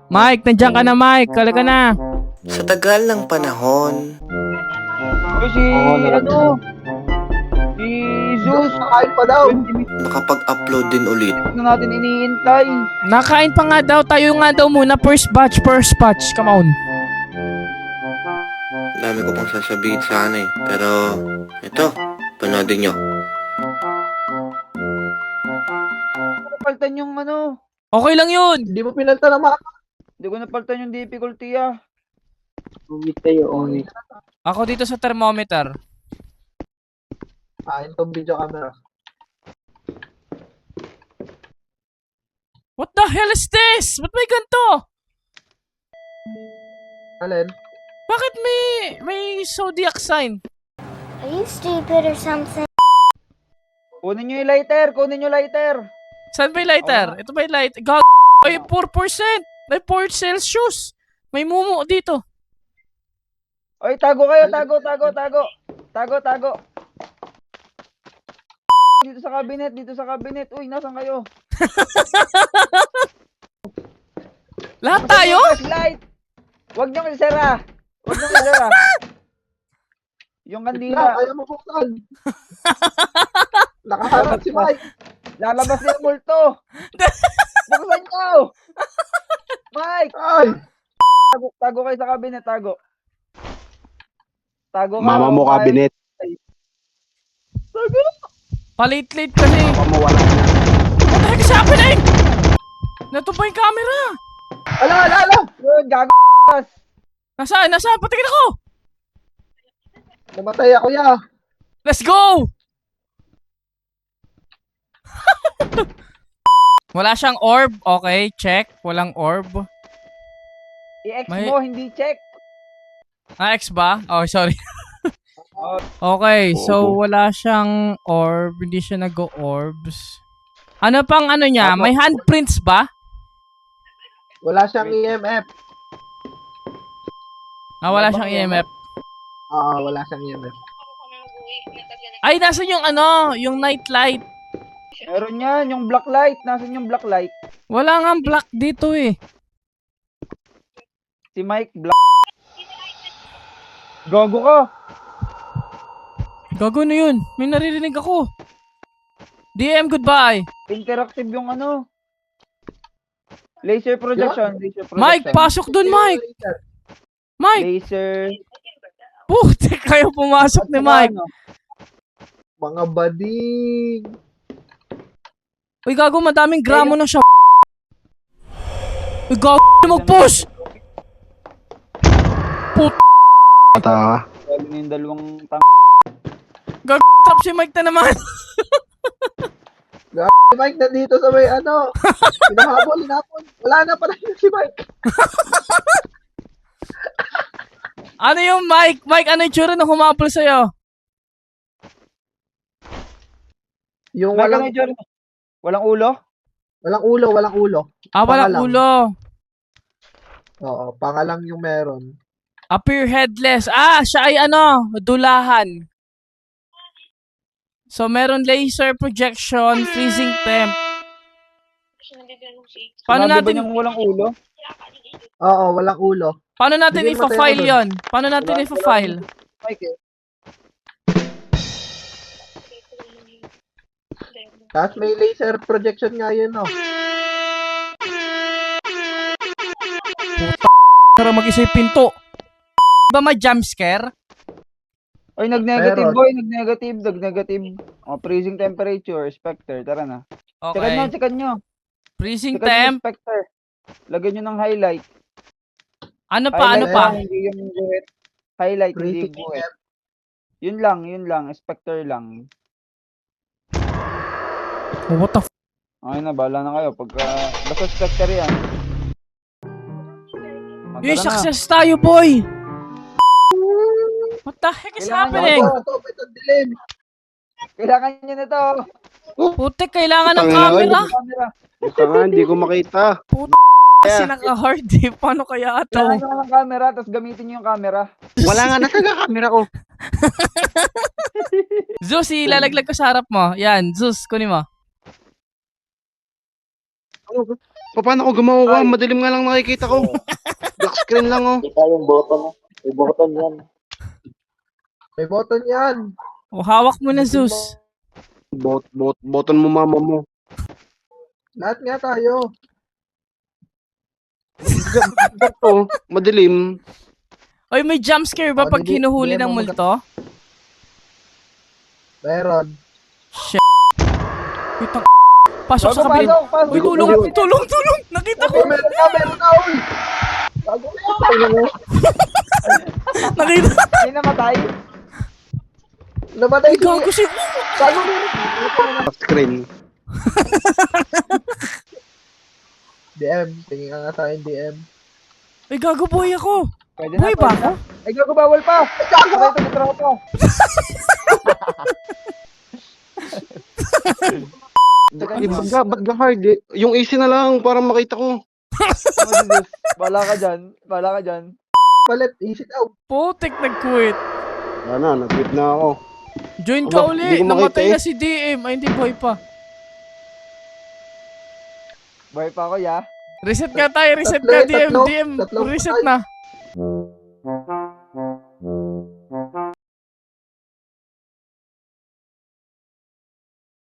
Mike, nandiyan ka na, Mike. Kala ka na. Sa tagal ng panahon, Uy, si Zeus, Kakain pa daw. 20 minutes nakapag-upload din ulit. na natin iniintay. Nakain pa nga daw. Tayo nga daw muna. First batch. Come on. Dami ko pang sasabihin sana eh. Pero, ito, panoodin nyo. Napaltan yung Okay lang yun. Hindi mo pinalta na maka. hindi ko napaltan yung difficulty Umit tayo, umit. Ako dito sa thermometer. Itong video camera. What the hell is this? Ba't may ganito? Alin? Bakit may zodiac sign? Are you stupid or something? Kunin nyo yung lighter, Saan ba yung lighter? Ito ba yung lighter? God, ay 4%. May 4 Celsius. May mumu dito. Oy, tago kayo, tago. Dito sa cabinet. Uy, nasan kayo? Lahat tayo? Flashlight! Huwag nyo isara. Yung kandila. Kaya mo buksan. Nakaharap si Mike. Lalabas na yung multo. Buksan nyo. Mike! Ay! Tago kayo sa cabinet, tago. Tago ka. Mama mo cabinet. Palate-late kasi. Pamawala na. What the heck is happening? Natupa yung camera. Ala! Yun, gago. Nasaan? Patingin ako. Namatay ako ya. Let's go! Wala siyang orb. Okay, check. Walang orb. I-X May- mo, hindi check. X ba? Oh, sorry. Okay, so wala siyang orb. Hindi siya nag-orbs. Ano pang ano niya? May handprints ba? Wala siyang EMF. Wala siyang EMF. Wala siyang EMF. Ay, nasan yung yung night light? Meron yan, yung black light. Nasaan yung black light? Wala nga black dito eh. Si Mike, black. Gago ka. Gago na yun. May naririnig ako. DM, goodbye. Interactive yung laser projection. Mike, pasok dun, Mike. Mike, Laser. puti kayo pumasok ni Mike. Mga bading. Uy, gago, madaming gramo na siya. Uy, gago, mag-push. Ata. Lalo na yung dalawang Gago, trap si Mike na naman. Si Mike nandito sa may hinahabol. Wala na pala si Mike. Ano yung Mike? Mike, ano yung tsura na humapol sa'yo? Yung Mike, walang walang ulo? walang ulo. Walang Pangalang. ulo. Oo, pangalang yung meron. Appear headless. Siya ay dulahan. So, meron laser projection, freezing temp. Paano Sinabi ba natin, niyang walang ulo? Oo, walang ulo. paano natin Bigyan mo tayo ipa-file doon. yon? Paano natin ipa-file? Mike, Tapos may laser projection nga yun, no? Para mag-isa yung pinto. Ba may jumpscare? Oy, nag-negative Meron. boy, nag-negative. Freezing temperature, Spectre, tara na. Okay. Check nyo. Freezing Check nyo yung temp. Spectre. Lagyan nyo ng highlight. Ano pa? Highlight lang, hindi yung guhit. Highlight, hindi Freezing yung guhit. Yun lang, Spectre lang. Oh, what the f***? Okay na, bahala na kayo. Basta Spectre yan. Yay, Tara na. success tayo, boy! What the heck is Kailangan happening? Ito, dilim. Kailangan nyo na to. Putik, kailangan ng Tangina, camera. Camera. Ito nga, hindi ko makita. Kasi naka-hard eh. Paano kaya ito? Kailangan nyo ng camera, tapos gamitin nyo yung camera. Wala nga nasa camera ko. Zeus, ilalaglag ko sa harap mo. Yan, Zeus, kunin mo. Paano ako gumawa? Madilim nga lang nakikita ko. Black screen lang oh. Kita yung button. May button yan. May button yan. O, hawak mo na, Zeus. Button mo mama mo. Lahat nga tayo. Ito, madilim. Oy, may jump scare ba Oh, pag hindi- hinuhuli hindi ng mo multo? Meron. Itang pasok sa kabin. Pasok! Uy, tulong! Tulong! Tulong! Nakita ko! Meron na, uy. Bago na yan. Nakita! Hindi namatay. Namatay Ay, gago si... Bago na. Black screen. DM. Tingin ka nga sa akin, DM. Ay, gago boy ako! Pwede Boy ba pwede ako? Ay, gago, bawal pa! Ay, gago! Patay ito ni tropa. Ba't ga hard eh? Yung easy na lang para makita ko. Bala ka dyan. Bala ka dyan. Palit. Easy daw. Putik, nag-quit. Wala na, nag-quit na ako. Join ka Aba, uli. hindi ko makita Namatay eh. na si DM. Ay, hindi boy pa. Buhay pa ako, ya. Reset ka tayo. Reset Tatlo, ka, DM. tatlo. DM. Tatlong Reset patay. na.